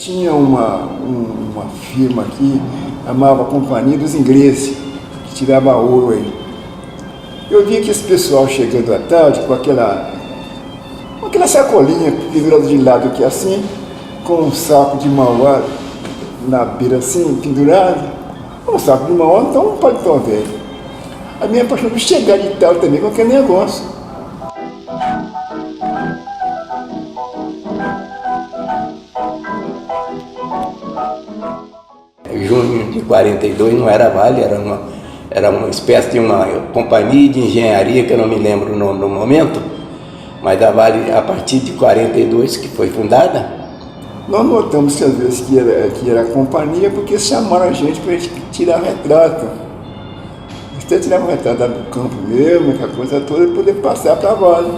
tinha uma firma aqui, chamava Companhia dos Ingleses, que tirava ouro aí. Eu vi que esse pessoal chegando à tarde com aquela sacolinha pendurada de lado aqui assim, com um saco de mauá na beira assim, pendurado. Um saco de mauá, então um paletó velho. A minha paixão foi chegar de tarde também com aquele negócio. Junho de 42 não era Vale, era uma espécie de uma companhia de engenharia que eu não me lembro no momento, mas a Vale, a partir de 42 que foi fundada. Nós notamos que às vezes que era companhia porque chamaram a gente para a gente tirar retrato. Até tirar um retrato do campo mesmo, aquela coisa toda, e poder passar para a Vale.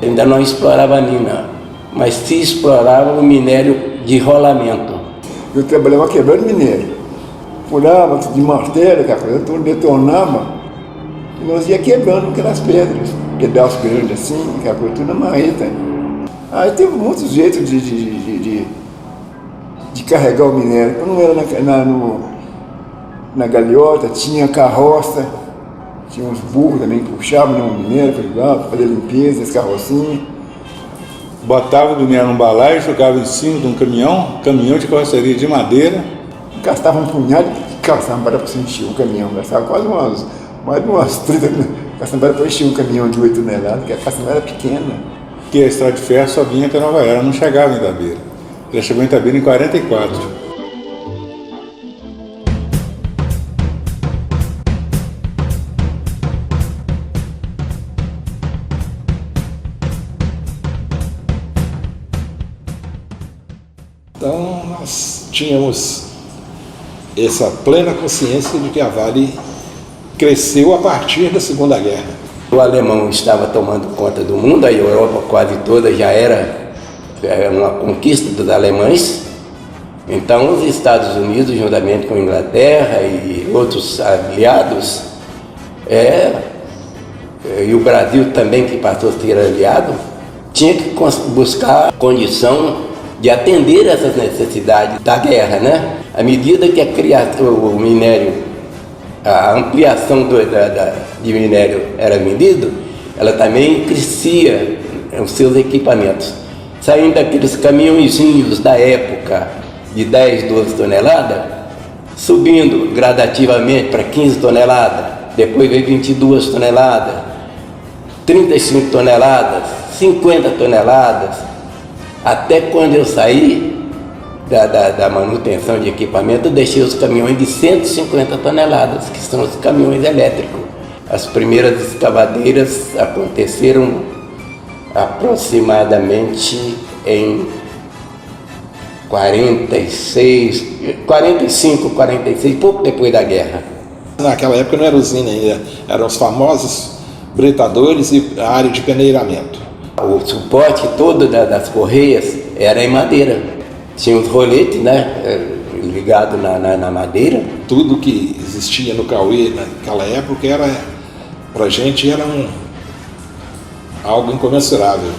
Ainda não explorava a mina, mas se explorava o minério de rolamento. Eu trabalhava quebrando minério. Furava de martelo, aquela coisa toda, detonava, e nós ia quebrando aquelas pedras, pedaços grandes assim, aquela coisa toda na marreta. Aí teve muitos jeitos de carregar o minério. Quando era na galeota, tinha carroça, tinha uns burros também que puxavam o minério para fazer limpeza, as carrocinhas. Botava o minério num balaio, jogava em cima de um caminhão de carroceria de madeira. Gastava um punhado de caçambara para encher um caminhão, gastava quase mais de umas 30 caçambara para encher um caminhão de 8 toneladas, porque a caçambara era pequena. Que a estrada de ferro só vinha até Nova Era, não chegava em Itabira. Ela chegou em Itabira em 44. Então nós tínhamos essa plena consciência de que a Vale cresceu a partir da Segunda Guerra. O alemão estava tomando conta do mundo, a Europa quase toda já era uma conquista dos alemães. Então os Estados Unidos, juntamente com a Inglaterra e outros aliados, e o Brasil também, que passou a ser aliado, tinha que buscar condição de atender essas necessidades da guerra, né? À medida que o minério, a ampliação de minério era vendido, ela também crescia os seus equipamentos. Saindo daqueles caminhõezinhos da época de 10, 12 toneladas, subindo gradativamente para 15 toneladas, depois veio 22 toneladas, 35 toneladas, 50 toneladas, até quando eu saí da manutenção de equipamento, eu deixei os caminhões de 150 toneladas, que são os caminhões elétricos. As primeiras escavadeiras aconteceram aproximadamente em 45, 46, pouco depois da guerra. Naquela época não era usina ainda, eram os famosos bretadores e a área de peneiramento. O suporte todo das correias era em madeira. Tinha uns roletes, né, ligados na madeira. Tudo que existia no Cauê naquela época pra gente era algo incomensurável,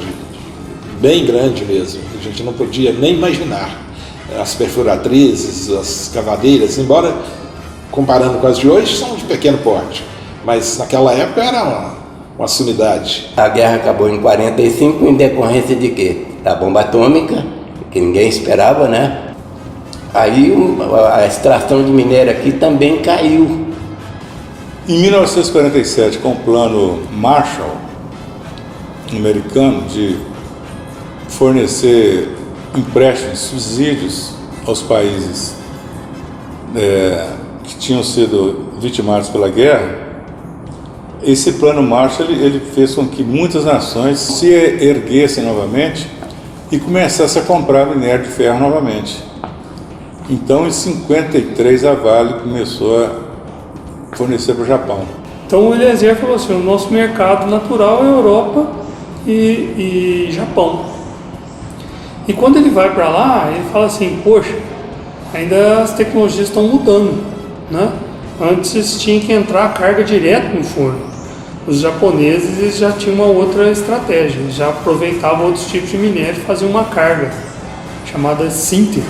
bem grande mesmo, que a gente não podia nem imaginar. As perfuratrizes, as cavadeiras, embora comparando com as de hoje, são de pequeno porte, mas naquela época era uma sumidade. A guerra acabou em 45 em decorrência de quê? Da bomba atômica, que ninguém esperava, né? Aí a extração de minério aqui também caiu. Em 1947, com o plano Marshall americano de fornecer empréstimos, subsídios aos países que tinham sido vitimados pela guerra, esse plano Marshall ele fez com que muitas nações se erguessem novamente e começassem a comprar minério de ferro novamente. Então, em 53, a Vale começou a fornecer para o Japão. Então, o Eliezer falou assim, o nosso mercado natural é Europa e Japão. E quando ele vai para lá, ele fala assim, poxa, ainda as tecnologias estão mudando, né? Antes tinha que entrar a carga direto no forno. Os japoneses eles já tinham uma outra estratégia, eles já aproveitavam outros tipos de minério e faziam uma carga chamada sinter.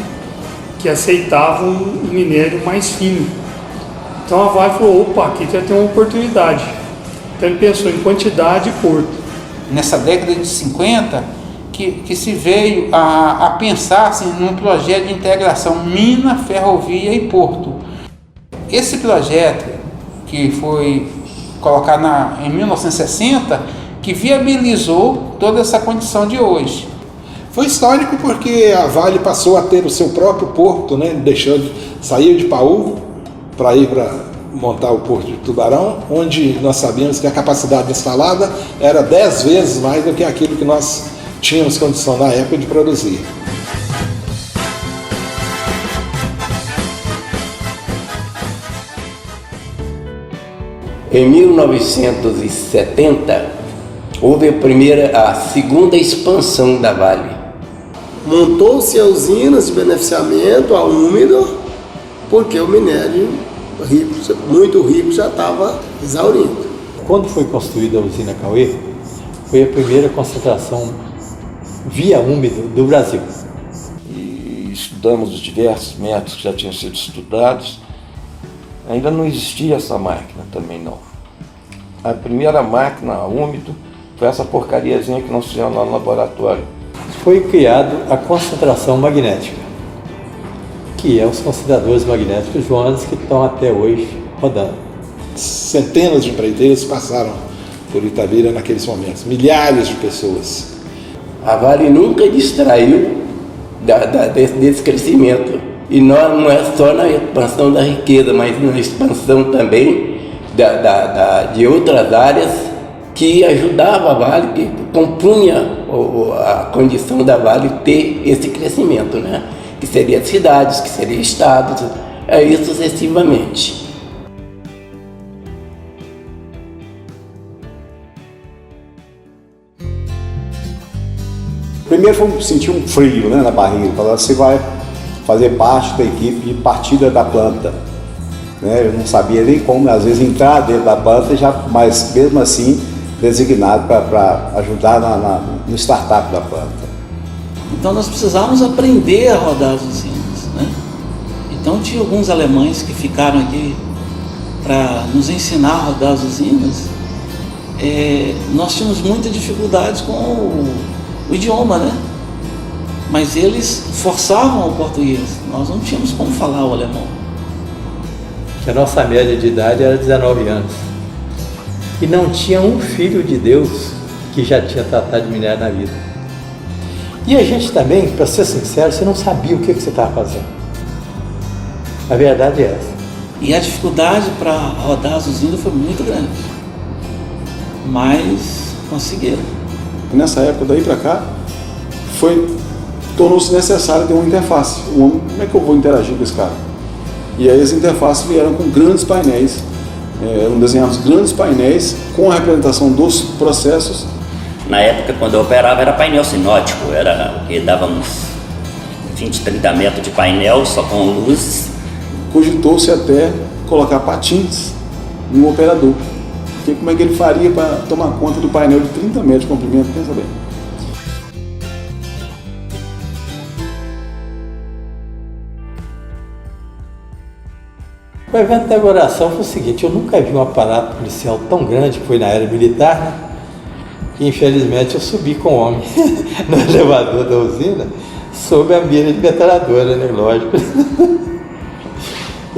que aceitavam um minério mais fino. Então a Vale falou, opa, aqui já tem uma oportunidade. Então ele pensou em quantidade e porto. Nessa década de 50, que se veio a pensar assim, num projeto de integração mina, ferrovia e porto. Esse projeto, que foi colocado em 1960, que viabilizou toda essa condição de hoje. Foi histórico porque a Vale passou a ter o seu próprio porto, né? Saiu de Paú para ir para montar o porto de Tubarão, onde nós sabíamos que a capacidade instalada era 10 vezes mais do que aquilo que nós tínhamos condição na época de produzir. Em 1970, houve a segunda expansão da Vale. Montou-se usinas de beneficiamento a úmido, porque o minério rico, muito rico, já estava exaurindo. Quando foi construída a usina Cauê, foi a primeira concentração via úmido do Brasil. E estudamos os diversos métodos que já tinham sido estudados. Ainda não existia essa máquina também não. A primeira máquina a úmido foi essa porcariazinha que nós fizemos lá no laboratório. Foi criado a concentração magnética, que é os concentradores magnéticos Jonas que estão até hoje rodando. Centenas de empreiteiros passaram por Itabira naqueles momentos, milhares de pessoas. A Vale nunca distraiu desse crescimento. E não é só na expansão da riqueza, mas na expansão também de outras áreas que ajudava a Vale, que compunha a condição da Vale ter esse crescimento, né? Que seria cidades, que seria estados, aí sucessivamente. Primeiro foi sentir um frio, né, na barriga, falando, você vai fazer parte da equipe de partida da planta. Né? Eu não sabia nem como, às vezes, entrar dentro da planta, mas mesmo assim designado para ajudar no startup da planta. Então nós precisávamos aprender a rodar as usinas, né? Então tinha alguns alemães que ficaram aqui para nos ensinar a rodar as usinas. Nós tínhamos muita dificuldade com o idioma, né? Mas eles forçavam o português, nós não tínhamos como falar o alemão. Que a nossa média de idade era 19 anos. E não tinha um filho de Deus que já tinha tratado de minério na vida. E a gente também, para ser sincero, você não sabia o que você estava fazendo. A verdade é essa. E a dificuldade para rodar as usinas foi muito grande. Mas conseguiram. Nessa época, daí para cá, tornou-se necessário ter uma interface. Como é que eu vou interagir com esse cara? E aí as interfaces vieram com grandes painéis, eram desenhados grandes painéis com a representação dos processos. Na época, quando eu operava, era painel sinótico, era o que dava uns 20, 30 metros de painel, só com luzes. Cogitou-se até colocar patins no operador. Porque como é que ele faria para tomar conta do painel de 30 metros de comprimento? Pensa bem. O evento da inauguração foi o seguinte, eu nunca vi um aparato policial tão grande, que foi na era militar, né? Que infelizmente eu subi com o homem no elevador da usina, sob a mira de metralhadora, né? Lógico.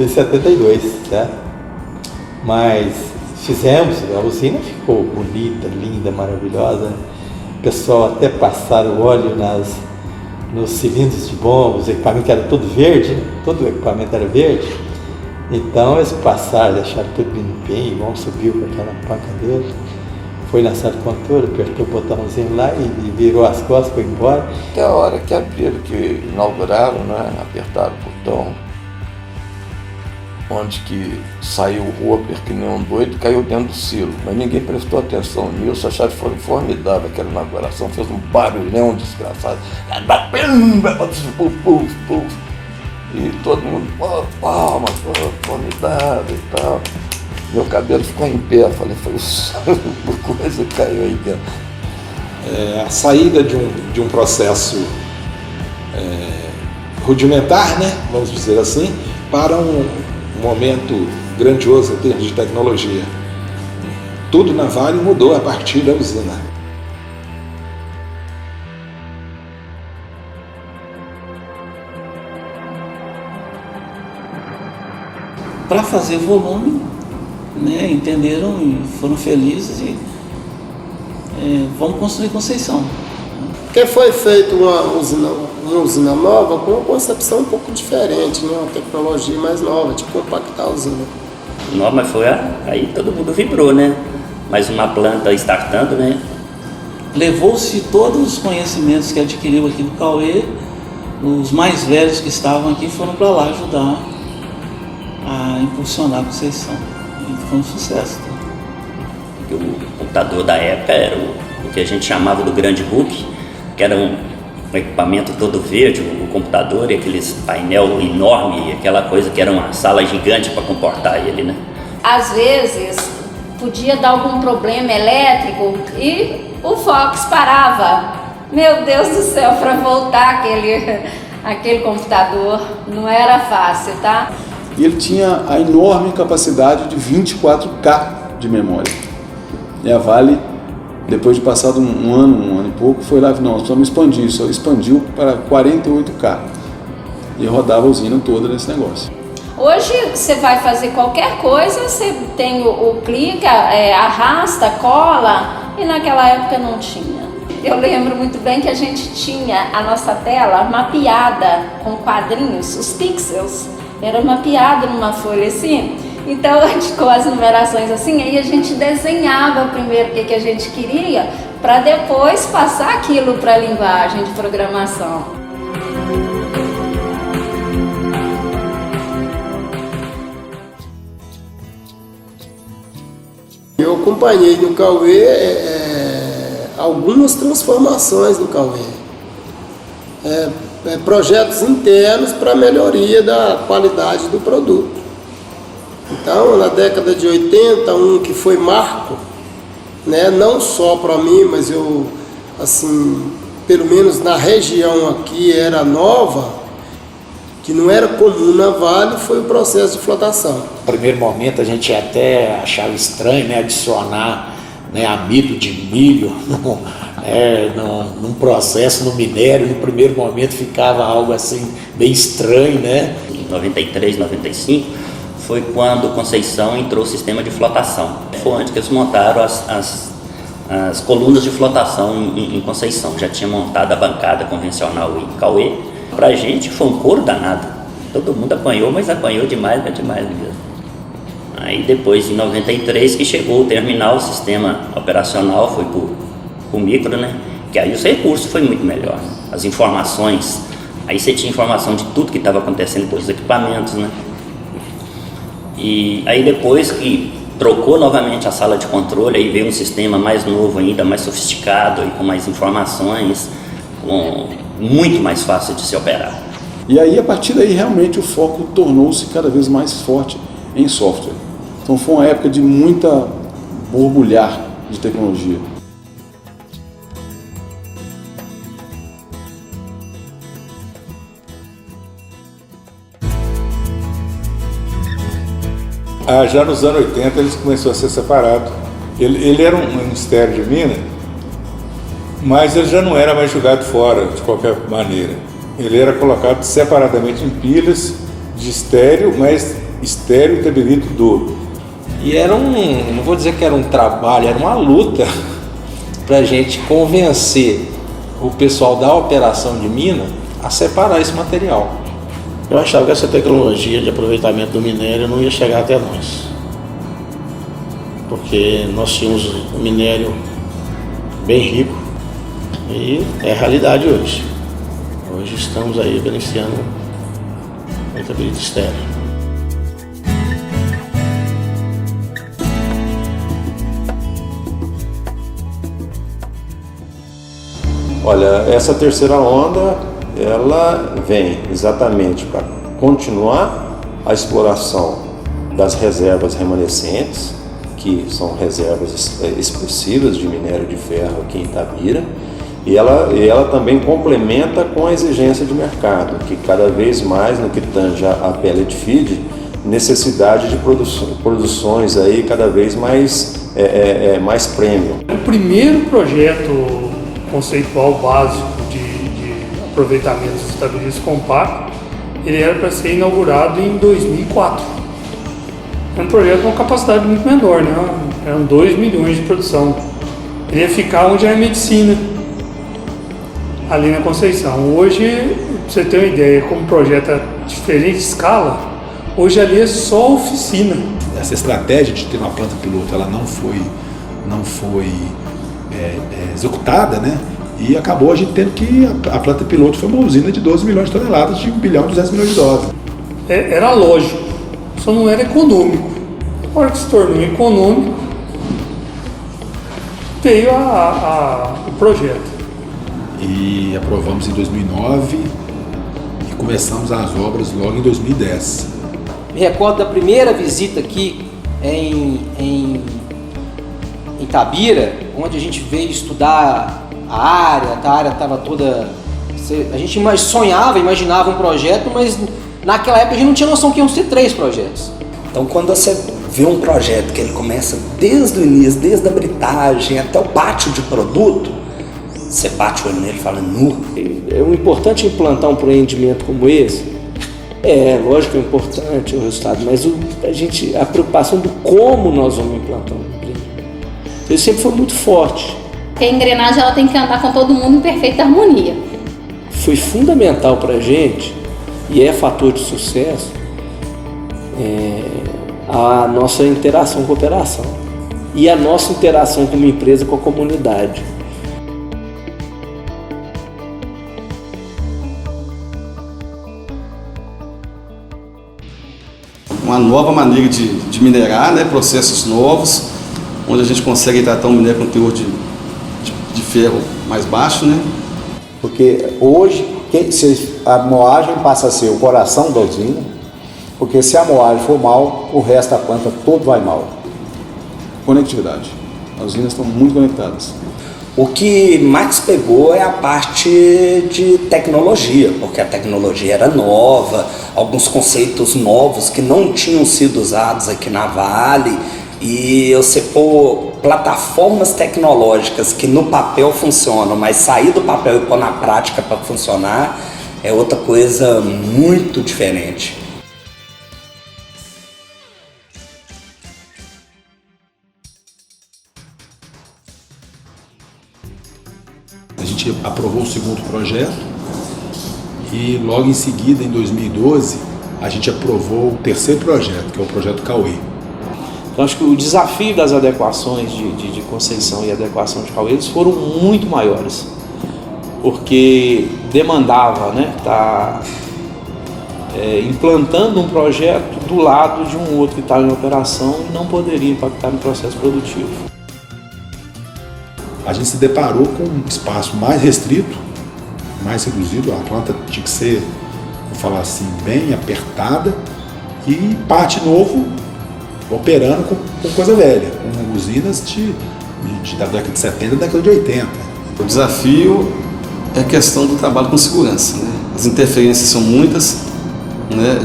Em 72, certo? Mas fizemos, a usina ficou bonita, linda, maravilhosa. Né? O pessoal até passaram óleo nos cilindros de bombas, o equipamento era todo verde, né? Todo o equipamento era verde. Então eles passaram, deixaram tudo limpinho, o homem subiu com aquela panca dele, foi na sala de controle, apertou o botãozinho lá e virou as costas, foi embora. Até a hora que abriram, que inauguraram, né, apertaram o botão, onde que saiu o Roper que nem um doido, caiu dentro do silo, mas ninguém prestou atenção nisso, acharam que foi formidável aquela inauguração, fez um barulhão desgraçado, e todo mundo, palmas, formidável e tal. Meu cabelo ficou em pé, falei, foi coisa que caiu aí dentro. A saída de um processo rudimentar, né, vamos dizer assim, para um momento grandioso em termos de tecnologia. Tudo na Vale mudou a partir da usina. Para fazer volume, né, entenderam e foram felizes e vamos construir Conceição. Porque foi feita uma usina nova com uma concepção um pouco diferente, né? Uma tecnologia mais nova, de compactar a usina. Não, mas foi aí todo mundo vibrou, né? Mais uma planta startando, né? Levou-se todos os conhecimentos que adquiriu aqui do Cauê, os mais velhos que estavam aqui foram para lá ajudar a impulsionar a Conceição. E foi um sucesso. Tá? O computador da época era o que a gente chamava do grande book, que era um equipamento todo verde, o computador e aqueles painel enorme, aquela coisa que era uma sala gigante para comportar ele, né? Às vezes podia dar algum problema elétrico e o Fox parava. Meu Deus do céu, para voltar aquele computador não era fácil, tá? E ele tinha a enorme capacidade de 24K de memória. E a Vale, depois de passado um ano e pouco, foi lá e não, precisamos expandir isso. Expandiu para 48K. E rodava a usina toda nesse negócio. Hoje você vai fazer qualquer coisa, você tem o clica, arrasta, cola, e naquela época não tinha. Eu lembro muito bem que a gente tinha a nossa tela mapeada com quadrinhos, os pixels, era mapeado numa folha assim. Então, com as numerações assim, aí a gente desenhava primeiro o que a gente queria, para depois passar aquilo para a linguagem de programação. Eu acompanhei no Cauê algumas transformações no Cauê. Projetos internos para melhoria da qualidade do produto. Então, na década de 80, que foi marco, né, não só para mim, mas eu, assim, pelo menos na região aqui era nova, que não era comum na Vale, foi o processo de flotação. No primeiro momento a gente até achava estranho, né, adicionar, né, amido de milho num processo, no minério. No primeiro momento ficava algo assim bem estranho, né? Em 93, 95 foi quando Conceição entrou o sistema de flotação. Foi onde que eles montaram as colunas de flotação em Conceição. Já tinha montado a bancada convencional em Cauê. Pra gente foi um couro danado. Todo mundo apanhou, mas apanhou demais, é demais mesmo. Aí depois, em 93, que chegou o terminal, o sistema operacional foi pro micro, né? Que aí os recursos foi muito melhor, né? As informações, aí você tinha informação de tudo que estava acontecendo com os equipamentos, né? E aí depois que trocou novamente a sala de controle, aí veio um sistema mais novo ainda, mais sofisticado, e com mais informações, muito mais fácil de se operar. E aí, a partir daí, realmente o foco tornou-se cada vez mais forte em software. Então foi uma época de muita borbulhar de tecnologia. Já nos anos 80 eles começaram a ser separados. Ele era um ministério de Minas, mas ele já não era mais jogado fora de qualquer maneira. Ele era colocado separadamente em pilhas de estéreo, mas estéreo e tabelito duro. E era não vou dizer que era um trabalho, era uma luta para a gente convencer o pessoal da operação de mina a separar esse material. Eu achava que essa tecnologia de aproveitamento do minério não ia chegar até nós, porque nós tínhamos um minério bem rico e é a realidade hoje. Hoje estamos aí beneficiando o tabelito estéreo. Olha, essa terceira onda, ela vem exatamente para continuar a exploração das reservas remanescentes, que são reservas expressivas de minério de ferro aqui em Itabira, E ela também complementa com a exigência de mercado, que cada vez mais, no que tange a pellet feed, necessidade de produções aí cada vez mais, mais premium. O primeiro projeto conceitual básico de aproveitamento dos estabilizadores compactos, ele era para ser inaugurado em 2004. É um projeto com uma capacidade muito menor, né? Eram 2 milhões de produção. Ele ia ficar onde é a medicina, ali na Conceição. Hoje, pra você ter uma ideia, como o projeto é diferente escala, hoje ali é só oficina. Essa estratégia de ter uma planta piloto, ela não foi executada, né? E acabou a gente tendo que a planta piloto foi uma usina de 12 milhões de toneladas de 1 bilhão e 200 milhões de doses. Era lógico, só não era econômico. Na hora que se tornou econômico, veio o projeto. E aprovamos em 2009 e começamos as obras logo em 2010. Me recordo da primeira visita aqui em Itabira, onde a gente veio estudar a área estava toda... A gente imaginava um projeto, mas naquela época a gente não tinha noção que iam ser 3 projetos. Então quando você vê um projeto que ele começa desde o início, desde a britagem até o pátio de produto, você bate o olho nele e fala, nu. É importante implantar um empreendimento como esse. Lógico que é importante o resultado, mas a preocupação do como nós vamos implantar um empreendimento. Isso sempre foi muito forte. Porque a engrenagem ela tem que andar com todo mundo em perfeita harmonia. Foi fundamental para a gente, e é fator de sucesso, a nossa interação com a cooperação e a nossa interação como empresa com a comunidade. Uma nova maneira de minerar, né? Processos novos, onde a gente consegue tratar um minério com teor de ferro mais baixo, né? Porque hoje a moagem passa a ser o coração da usina, porque se a moagem for mal, o resto da planta todo vai mal. Conectividade. As usinas estão muito conectadas. O que mais pegou é a parte de tecnologia, porque a tecnologia era nova, alguns conceitos novos que não tinham sido usados aqui na Vale, e você pôr plataformas tecnológicas que no papel funcionam, mas sair do papel e pôr na prática para funcionar é outra coisa muito diferente. A gente aprovou o segundo projeto e logo em seguida, em 2012, a gente aprovou o terceiro projeto, que é o projeto Cauê. Então, acho que o desafio das adequações de Conceição e adequação de Cauê foram muito maiores, porque demandava, né, implantando um projeto do lado de um outro que estava em operação e não poderia impactar no processo produtivo. A gente se deparou com um espaço mais restrito, mais reduzido, a planta tinha que ser, vou falar assim, bem apertada, e parte novo operando com coisa velha, com usinas da década de 70 e década de 80. O desafio é a questão do trabalho com segurança, né? As interferências são muitas, né?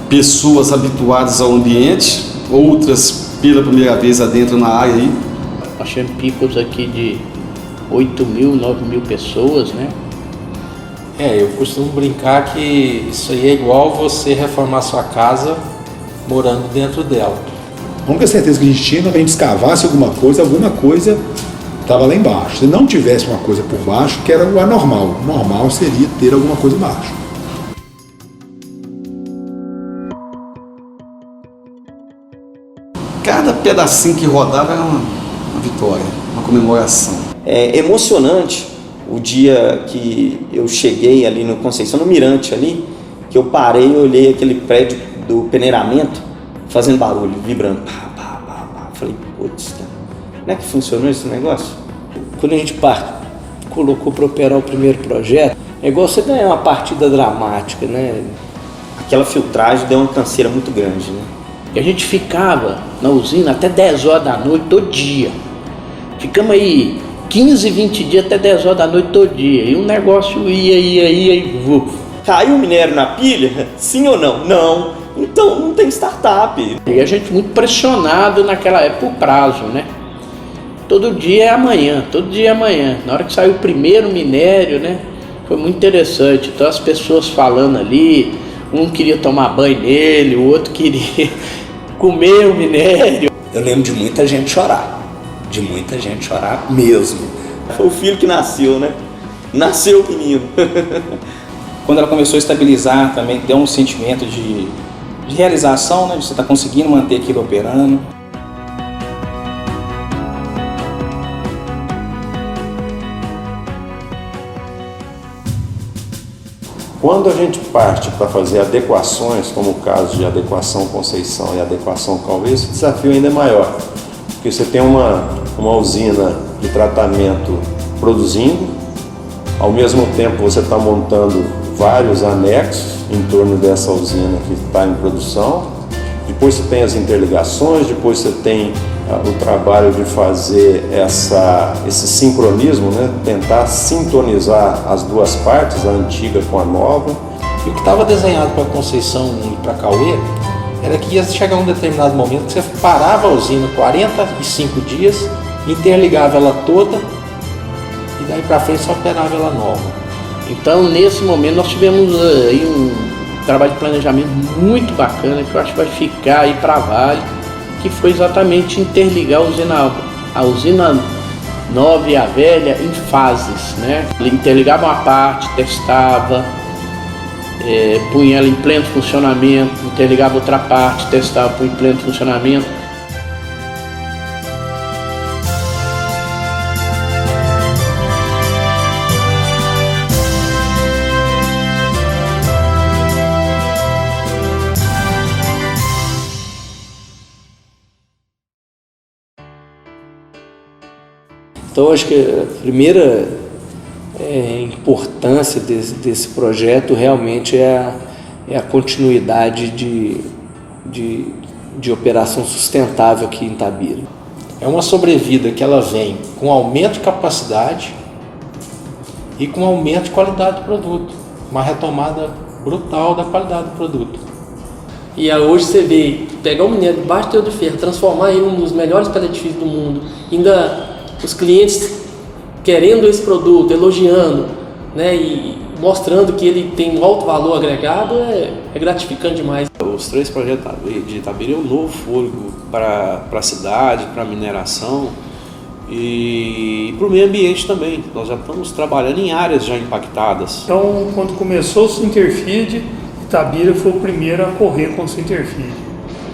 Pessoas habituadas ao ambiente, outras pela primeira vez adentro na área aí. Nós temos picos aqui de 8 mil, 9 mil pessoas, né? Eu costumo brincar que isso aí é igual você reformar sua casa morando dentro dela. A única certeza que a gente tinha era que a gente escavasse alguma coisa estava lá embaixo. Se não tivesse uma coisa por baixo, que era o anormal. O normal seria ter alguma coisa embaixo. Cada pedacinho que rodava era uma vitória, uma comemoração. É emocionante o dia que eu cheguei ali no Conceição, no Mirante ali, que eu parei e olhei aquele prédio do peneiramento fazendo barulho, vibrando. Falei, putz, como é que funcionou esse negócio? Quando a gente colocou para operar o primeiro projeto, é igual você ganhar uma partida dramática, né? Aquela filtragem deu uma canseira muito grande, né? E a gente ficava na usina até 10 horas da noite todo dia. Ficamos aí 15, 20 dias até 10 horas da noite todo dia. E o negócio ia e Caiu o minério na pilha? Sim ou não? Não. Então não tem startup. E a gente muito pressionado naquela época o prazo, né? Todo dia é amanhã, todo dia é amanhã. Na hora que saiu o primeiro minério, né? Foi muito interessante. Então as pessoas falando ali, um queria tomar banho nele, o outro queria comer o minério. Eu lembro de muita gente chorar. De muita gente chorar mesmo. Foi o filho que nasceu, né? Nasceu o menino. Quando ela começou a estabilizar, também deu um sentimento de realização, né? De você estar conseguindo manter aquilo operando. Quando a gente parte para fazer adequações, como o caso de adequação Conceição e adequação Cauê, esse desafio ainda é maior. Porque você tem uma usina de tratamento produzindo, ao mesmo tempo você está montando vários anexos em torno dessa usina que está em produção, depois você tem as interligações, depois você tem o trabalho de fazer esse sincronismo, né? Tentar sintonizar as duas partes, a antiga com a nova. E o que estava desenhado para Conceição e para Cauê era que ia chegar um determinado momento que você parava a usina 45 dias, interligava ela toda e daí para frente só operava ela nova. Então nesse momento nós tivemos aí um trabalho de planejamento muito bacana que eu acho que vai ficar aí para a Vale, que foi exatamente interligar a usina nova e a velha em fases, né? Ele interligava uma parte, testava, punha ela em pleno funcionamento, interligava outra parte, testava, punha em pleno funcionamento. Então acho que a primeira importância desse projeto realmente é a continuidade de operação sustentável aqui em Itabira. É uma sobrevida que ela vem com aumento de capacidade e com aumento de qualidade do produto, uma retomada brutal da qualidade do produto. E hoje você vê, pegar o minério de baixo teor de ferro, transformar ele em um dos melhores pelletifícios do mundo, ainda os clientes querendo esse produto, elogiando, né, e mostrando que ele tem um alto valor agregado, é gratificante demais. Os 3 projetos de Itabira é um novo fôlego para a cidade, para a mineração e para o meio ambiente também. Nós já estamos trabalhando em áreas já impactadas. Então, quando começou o Sinterfeed, Itabira foi o primeiro a correr com o Sinterfeed,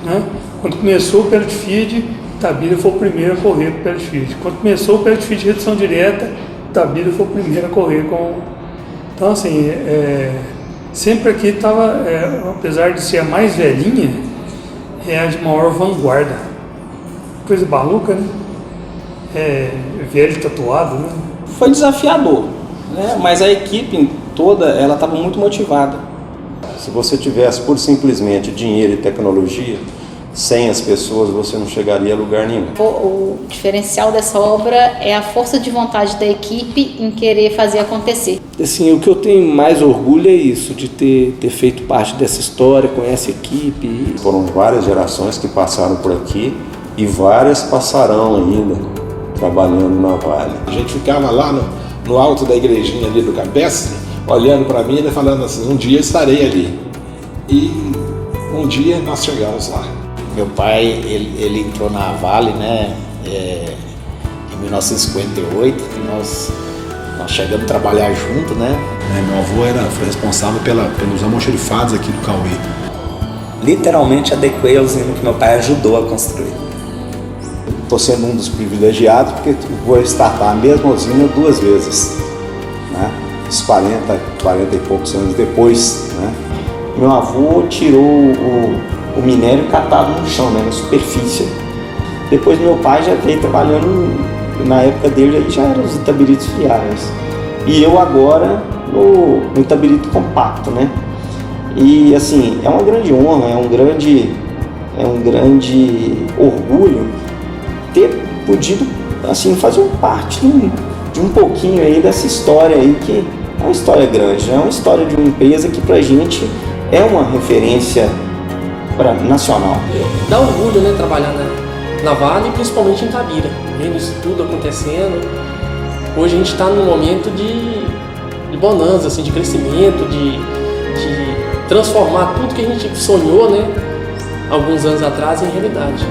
né? Quando começou o pellet feed, Itabira foi o primeiro a correr com o pellet feed. Quando começou o pellet feed de redução direta, Itabira foi o primeiro a correr com... Então, assim, sempre aqui estava, apesar de ser a mais velhinha, é a de maior vanguarda. Coisa maluca, né? Velho tatuado, né? Foi desafiador, né? Mas a equipe toda, ela estava muito motivada. Se você tivesse por simplesmente dinheiro e tecnologia, sem as pessoas você não chegaria a lugar nenhum. O diferencial dessa obra é a força de vontade da equipe em querer fazer acontecer. Assim, o que eu tenho mais orgulho é isso, de ter feito parte dessa história, com essa equipe. Foram várias gerações que passaram por aqui e várias passarão ainda trabalhando na Vale. A gente ficava lá no alto da igrejinha ali do Campestre, olhando para mim e falando assim, um dia estarei ali. E um dia nós chegamos lá. Meu pai, ele entrou na Vale, né, em 1958, nós chegamos a trabalhar junto, né. Meu avô foi responsável pelos almoxerifados aqui do Cauê. Literalmente adequei a usina que meu pai ajudou a construir. Estou sendo um dos privilegiados porque vou startar a mesma usina 2 vezes, né, uns 40 e poucos anos depois, né. Meu avô tirou o minério catado no chão, né, na superfície. Depois meu pai já veio trabalhando, na época dele aí já eram os itabiritos friários. E eu agora no itabirito compacto, né. E assim, é uma grande honra, é um grande orgulho ter podido assim, faziam parte de um pouquinho aí dessa história aí, que é uma história grande, é uma história de uma empresa que pra gente é uma referência nacional. Dá orgulho, né, trabalhar na Vale, principalmente em Itabira, vendo isso tudo acontecendo. Hoje a gente está num momento de bonança, assim, de crescimento, de transformar tudo que a gente sonhou, né, alguns anos atrás em realidade.